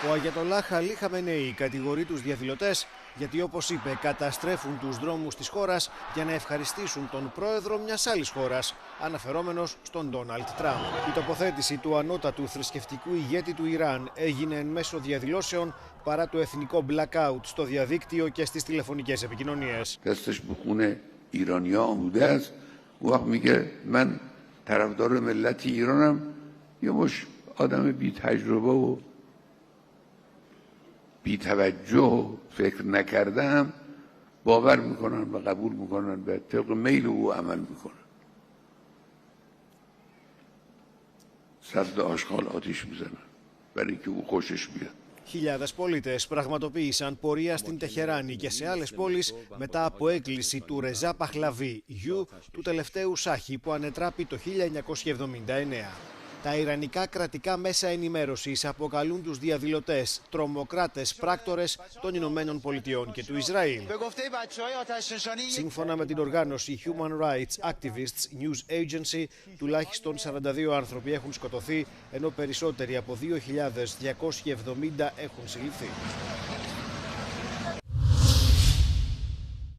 Ο Αγιατολάχ Αλί Χαμενέι κατηγορεί τους διαδηλωτές γιατί, όπως είπε, καταστρέφουν τους δρόμους της χώρας για να ευχαριστήσουν τον πρόεδρο μιας άλλης χώρας, αναφερόμενος στον Ντόναλντ Τραμπ. Η τοποθέτηση του ανώτατου θρησκευτικού ηγέτη του Ιράν έγινε εν μέσω διαδηλώσεων παρά το εθνικό blackout στο διαδίκτυο και στις τηλεφωνικές επικοινωνίες. بی‌توجه فکر نکردم باور میکنن و قبول میکنن و طبق میل او عمل میکنن. صد آشغال آتیش میزنن برای اینکه او خوشش بیاد. Χιλιάδες πολίτες πραγματοποίησαν πορεία στην Τεχεράνη και σε άλλες πόλεις μετά από έκκληση του Ρεζά Παχλαβί, γιου του τελευταίου Σάχη που ανετράπη το 1979. Τα ιρανικά κρατικά μέσα ενημέρωσης αποκαλούν τους διαδηλωτές τρομοκράτες πράκτορες των Ηνωμένων Πολιτειών και του Ισραήλ. Σύμφωνα με την οργάνωση Human Rights Activists News Agency, τουλάχιστον 42 άνθρωποι έχουν σκοτωθεί, ενώ περισσότεροι από 2.270 έχουν συλληφθεί.